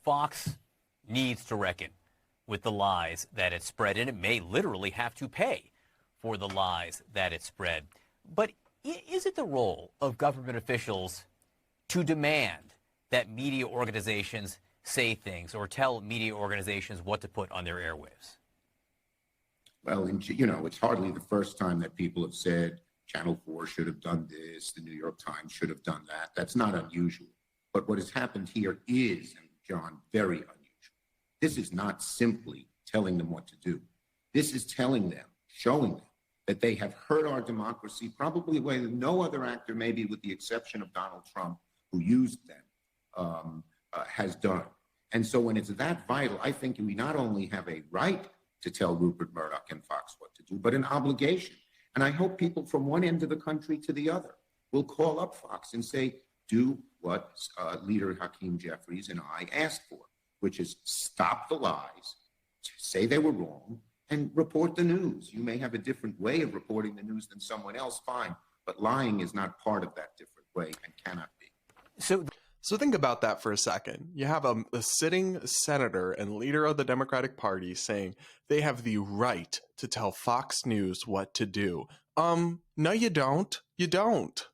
Fox needs to reckon with the lies that it spread, and it may literally have to pay for the lies that it spread. But is it the role of government officials to demand that media organizations say things or tell media organizations what to put on their airwaves? Well, it's hardly the first time that people have said Channel 4 should have done this, the New York Times should have done that. That's not unusual. But what has happened here is, and John, very unusual. This is not simply telling them what to do. This is telling them, showing them that they have hurt our democracy probably in a way that no other actor, maybe with the exception of Donald Trump, who used them, has done. And so when it's that vital, I think we not only have a right to tell Rupert Murdoch and Fox what to do, but an obligation. And I hope people from one end of the country to the other will call up Fox and say, do what Leader Hakeem Jeffries and I asked for, which is stop the lies, say they were wrong, and report the news. You may have a different way of reporting the news than someone else, fine, but lying is not part of that different way and cannot be. So think about that for a second. You have a sitting senator and leader of the Democratic Party saying they have the right to tell Fox News what to do. No, you don't. You don't.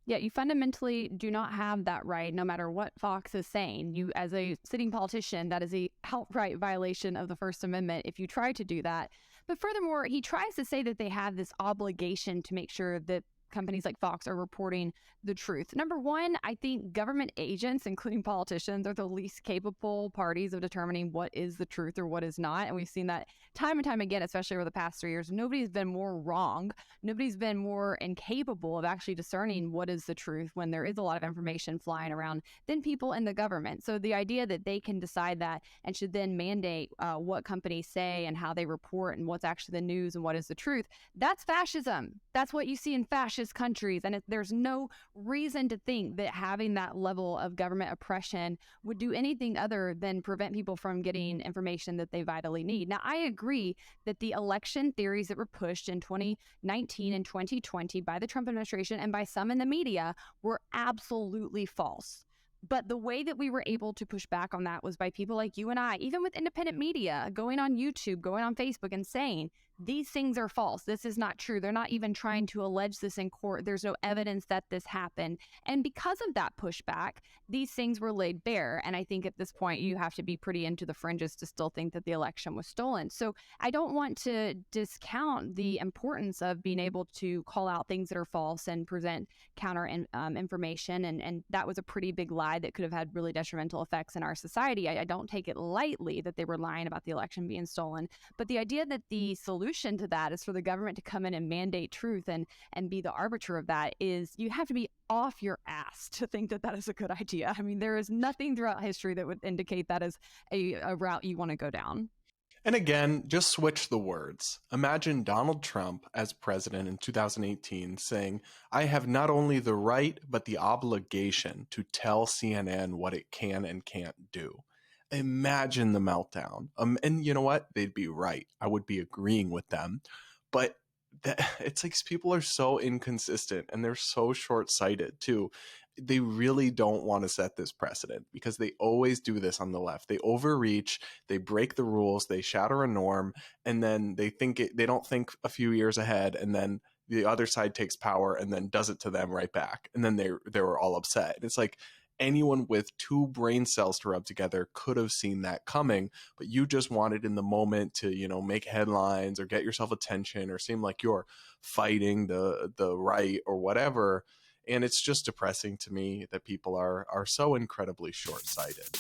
Yeah, you fundamentally do not have that right, no matter what Fox is saying. You, as a sitting politician, that is a outright violation of the First Amendment if you try to do that. But furthermore, he tries to say that they have this obligation to make sure that companies like Fox are reporting the truth. Number one, I think government agents, including politicians, are the least capable parties of determining what is the truth or what is not. And we've seen that time and time again, especially over the past 3 years. Nobody's been more wrong. Nobody's been more incapable of actually discerning what is the truth when there is a lot of information flying around than people in the government. So the idea that they can decide that and should then mandate what companies say and how they report and what's actually the news and what is the truth, that's fascism. That's what you see in fascist countries. And there's no reason to think that having that level of government oppression would do anything other than prevent people from getting information that they vitally need. Now, I agree that the election theories that were pushed in 2019 and 2020 by the Trump administration and by some in the media were absolutely false. But the way that we were able to push back on that was by people like you and I, even with independent media, going on YouTube, going on Facebook and saying, these things are false. This is not true. They're not even trying to allege this in court. There's no evidence that this happened. And because of that pushback, these things were laid bare. And I think at this point, you have to be pretty into the fringes to still think that the election was stolen. So I don't want to discount the importance of being able to call out things that are false and present counter information. And that was a pretty big lie that could have had really detrimental effects in our society. I don't take it lightly that they were lying about the election being stolen. But the idea that the solution to that is for the government to come in and mandate truth and be the arbiter of that is you have to be off your ass to think that that is a good idea. I mean, there is nothing throughout history that would indicate that is a route you want to go down. And again, just switch the words. Imagine Donald Trump as president in 2018 saying, I have not only the right, but the obligation to tell CNN what it can and can't do. Imagine the meltdown. And you know what? They'd be right. I would be agreeing with them. But it's like people are so inconsistent and they're so short-sighted too. They really don't want to set this precedent because they always do this on the left. They overreach, they break the rules, they shatter a norm, and then they don't think a few years ahead, and then the other side takes power and then does it to them right back. And then they were all upset. It's like anyone with two brain cells to rub together could have seen that coming, but you just wanted in the moment to, make headlines or get yourself attention or seem like you're fighting the right or whatever. And it's just depressing to me that people are so incredibly short-sighted.